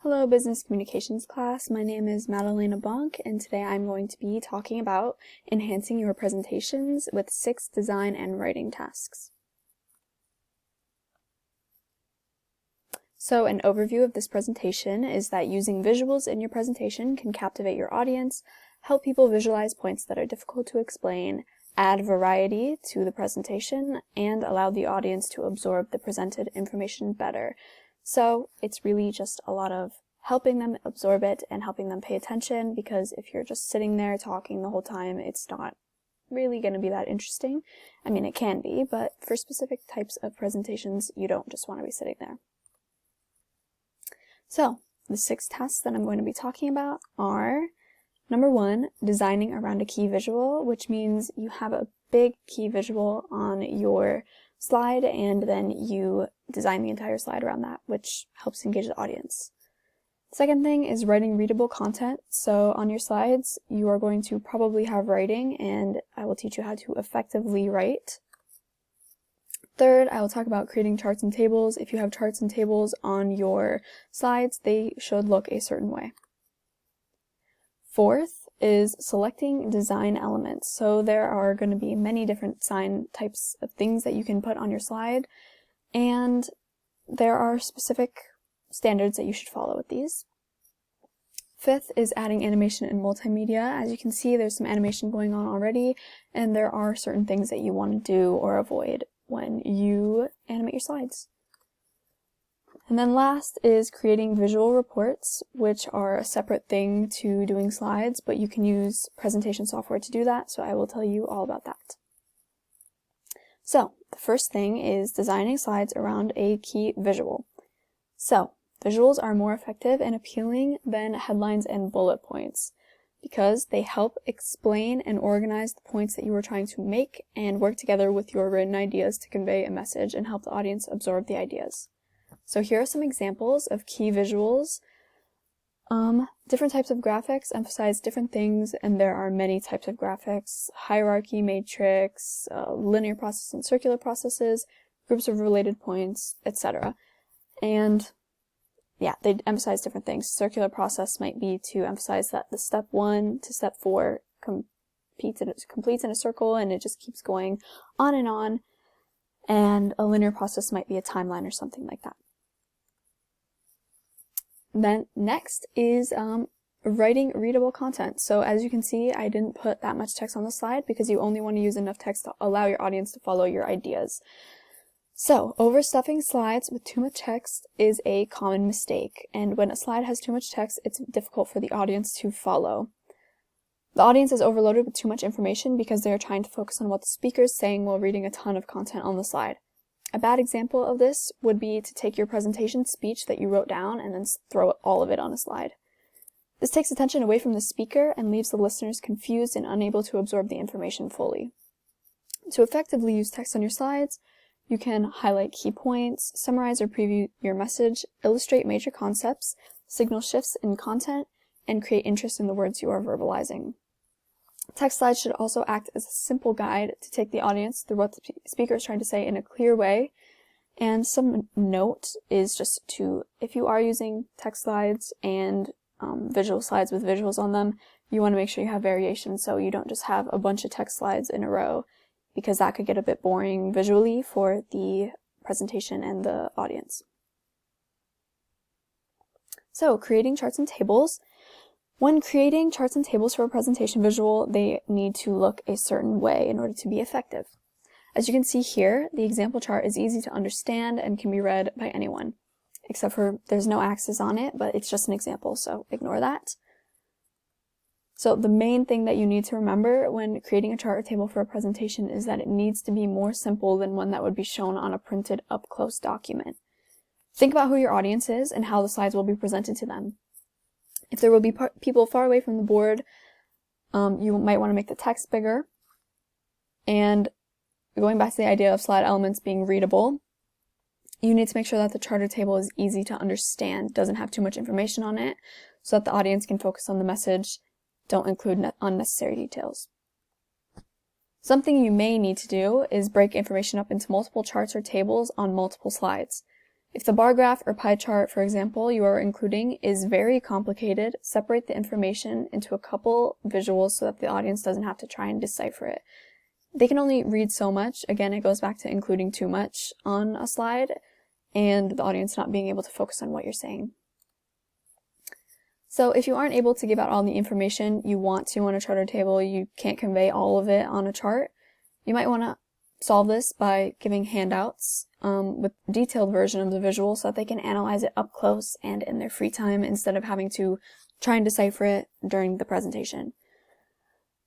Hello Business Communications class, my name is Madalena Bonk and today I'm going to be talking about enhancing your presentations with 6 design and writing tasks. So an overview of this presentation is that using visuals in your presentation can captivate your audience, help people visualize points that are difficult to explain, add variety to the presentation, and allow the audience to absorb the presented information better. So it's really just a lot of helping them absorb it and helping them pay attention, because if you're just sitting there talking the whole time, it's not really going to be that interesting. I mean, it can be, but for specific types of presentations, you don't just want to be sitting there. So the 6 tasks that I'm going to be talking about are, number 1, designing around a key visual, which means you have a big key visual on your slide and then you design the entire slide around that, which helps engage the audience. Second thing is writing readable content. So on your slides, you are going to probably have writing, and I will teach you how to effectively write. Third, I will talk about creating charts and tables. If you have charts and tables on your slides, they should look a certain way. Fourth is selecting design elements. So there are going to be many different sign types of things that you can put on your slide, and there are specific standards that you should follow with these. Fifth is adding animation and multimedia. As you can see, there's some animation going on already, and there are certain things that you want to do or avoid when you animate your slides. And then last is creating visual reports, which are a separate thing to doing slides, but you can use presentation software to do that, so I will tell you all about that. So, the first thing is designing slides around a key visual. So, visuals are more effective and appealing than headlines and bullet points because they help explain and organize the points that you are trying to make and work together with your written ideas to convey a message and help the audience absorb the ideas. So here are some examples of key visuals. Different types of graphics emphasize different things, and there are many types of graphics: hierarchy, matrix, linear process and circular processes, groups of related points, etc. And yeah, they emphasize different things. Circular process might be to emphasize that the step 1 to step 4 completes in a circle, and it just keeps going on. And a linear process might be a timeline or something like that. Then next is writing readable content. So as you can see, I didn't put that much text on the slide because you only want to use enough text to allow your audience to follow your ideas. So overstuffing slides with too much text is a common mistake, and when a slide has too much text, it's difficult for the audience to follow. The audience is overloaded with too much information because they are trying to focus on what the speaker is saying while reading a ton of content on the slide. A bad example of this would be to take your presentation speech that you wrote down and then throw all of it on a slide. This takes attention away from the speaker and leaves the listeners confused and unable to absorb the information fully. To effectively use text on your slides, you can highlight key points, summarize or preview your message, illustrate major concepts, signal shifts in content, and create interest in the words you are verbalizing. Text slides should also act as a simple guide to take the audience through what the speaker is trying to say in a clear way. And some note is just to, if you are using text slides and visual slides with visuals on them, you want to make sure you have variation so you don't just have a bunch of text slides in a row, because that could get a bit boring visually for the presentation and the audience. So, creating charts and tables. When creating charts and tables for a presentation visual, they need to look a certain way in order to be effective. As you can see here, the example chart is easy to understand and can be read by anyone, except for there's no axis on it, but it's just an example, so ignore that. So the main thing that you need to remember when creating a chart or table for a presentation is that it needs to be more simple than one that would be shown on a printed up-close document. Think about who your audience is and how the slides will be presented to them. If there will be people far away from the board, you might want to make the text bigger. And going back to the idea of slide elements being readable, you need to make sure that the chart or table is easy to understand, doesn't have too much information on it, so that the audience can focus on the message. Don't include unnecessary details. Something you may need to do is break information up into multiple charts or tables on multiple slides. If the bar graph or pie chart, for example, you are including is very complicated, separate the information into a couple visuals so that the audience doesn't have to try and decipher it. They can only read so much. Again, it goes back to including too much on a slide and the audience not being able to focus on what you're saying. So if you aren't able to give out all the information you want to on a chart or table, you can't convey all of it on a chart, you might want to solve this by giving handouts with a detailed version of the visual so that they can analyze it up close and in their free time instead of having to try and decipher it during the presentation.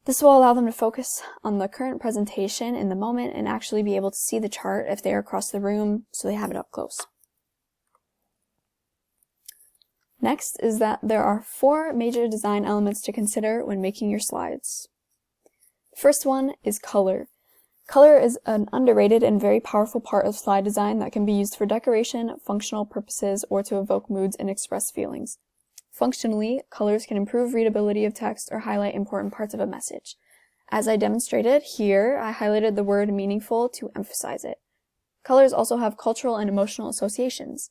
This will allow them to focus on the current presentation in the moment and actually be able to see the chart if they are across the room so they have it up close. Next is that there are 4 major design elements to consider when making your slides. The first one is color. Color is an underrated and very powerful part of slide design that can be used for decoration, functional purposes, or to evoke moods and express feelings. Functionally, colors can improve readability of text or highlight important parts of a message. As I demonstrated here, I highlighted the word meaningful to emphasize it. Colors also have cultural and emotional associations.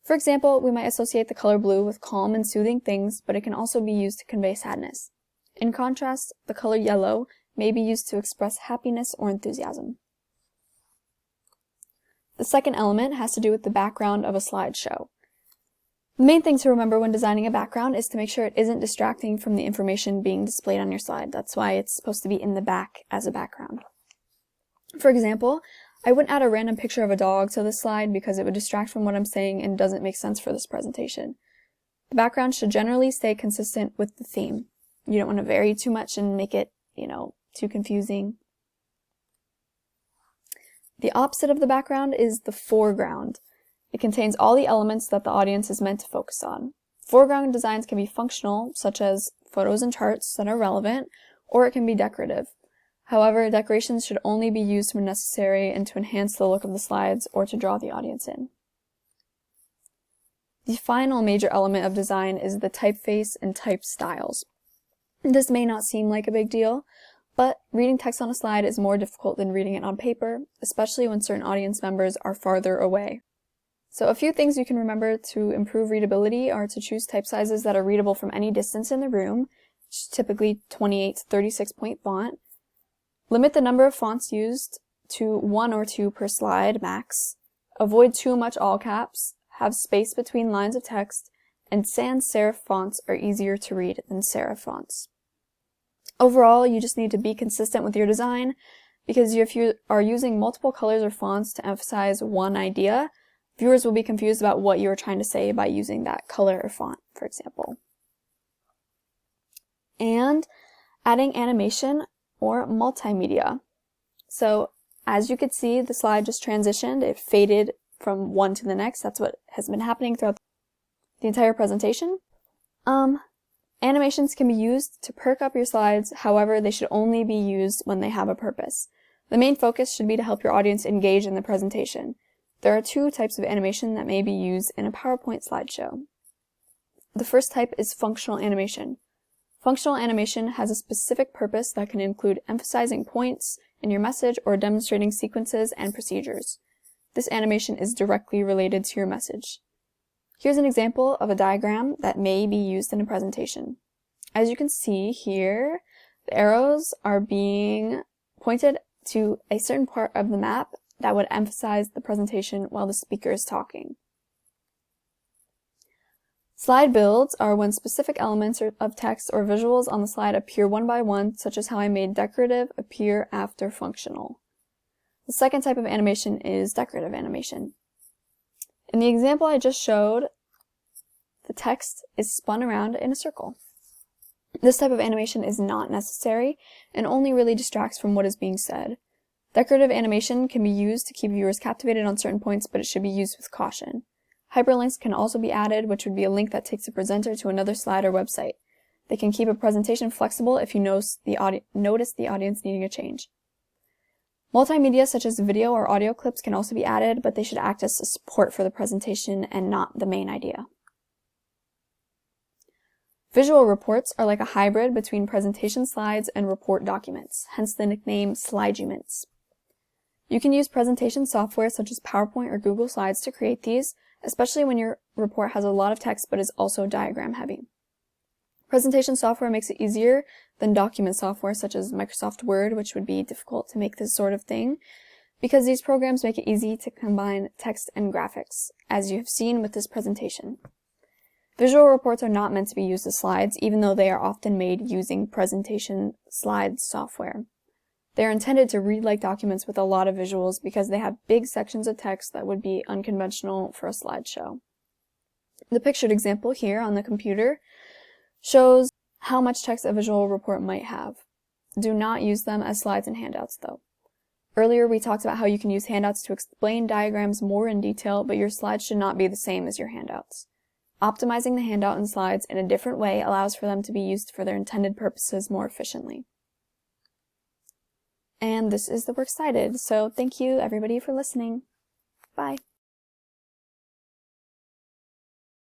For example, we might associate the color blue with calm and soothing things, but it can also be used to convey sadness. In contrast, the color yellow may be used to express happiness or enthusiasm. The second element has to do with the background of a slideshow. The main thing to remember when designing a background is to make sure it isn't distracting from the information being displayed on your slide. That's why it's supposed to be in the back as a background. For example, I wouldn't add a random picture of a dog to this slide because it would distract from what I'm saying and doesn't make sense for this presentation. The background should generally stay consistent with the theme. You don't want to vary too much and make it, too confusing. The opposite of the background is the foreground. It contains all the elements that the audience is meant to focus on. Foreground designs can be functional, such as photos and charts that are relevant, or it can be decorative. However, decorations should only be used when necessary and to enhance the look of the slides or to draw the audience in. The final major element of design is the typeface and type styles. This may not seem like a big deal, but reading text on a slide is more difficult than reading it on paper, especially when certain audience members are farther away. So a few things you can remember to improve readability are to choose type sizes that are readable from any distance in the room, which is typically 28 to 36 point font. Limit the number of fonts used to 1 or 2 per slide max. Avoid too much all caps. Have space between lines of text. And sans serif fonts are easier to read than serif fonts. Overall, you just need to be consistent with your design because if you are using multiple colors or fonts to emphasize one idea, viewers will be confused about what you are trying to say by using that color or font, for example. And adding animation or multimedia. So as you could see, the slide just transitioned. It faded from one to the next. That's what has been happening throughout the entire presentation. Animations can be used to perk up your slides. However, they should only be used when they have a purpose. The main focus should be to help your audience engage in the presentation. There are 2 types of animation that may be used in a PowerPoint slideshow. The first type is functional animation. Functional animation has a specific purpose that can include emphasizing points in your message or demonstrating sequences and procedures. This animation is directly related to your message. Here's an example of a diagram that may be used in a presentation. As you can see here, the arrows are being pointed to a certain part of the map that would emphasize the presentation while the speaker is talking. Slide builds are when specific elements of text or visuals on the slide appear one by one, such as how I made decorative appear after functional. The second type of animation is decorative animation. In the example I just showed, the text is spun around in a circle. This type of animation is not necessary and only really distracts from what is being said. Decorative animation can be used to keep viewers captivated on certain points, but it should be used with caution. Hyperlinks can also be added, which would be a link that takes a presenter to another slide or website. They can keep a presentation flexible if you notice the audience needing a change. Multimedia such as video or audio clips can also be added, but they should act as a support for the presentation and not the main idea. Visual reports are like a hybrid between presentation slides and report documents, hence the nickname slideguments. You can use presentation software such as PowerPoint or Google Slides to create these, especially when your report has a lot of text but is also diagram heavy. Presentation software makes it easier than document software such as Microsoft Word, which would be difficult to make this sort of thing, because these programs make it easy to combine text and graphics, as you have seen with this presentation. Visual reports are not meant to be used as slides, even though they are often made using presentation slides software. They are intended to read like documents with a lot of visuals because they have big sections of text that would be unconventional for a slideshow. The pictured example here on the computer shows how much text a visual report might have. Do not use them as slides and handouts, though. Earlier, we talked about how you can use handouts to explain diagrams more in detail, but your slides should not be the same as your handouts. Optimizing the handout and slides in a different way allows for them to be used for their intended purposes more efficiently. And this is the works cited, so thank you everybody for listening. Bye.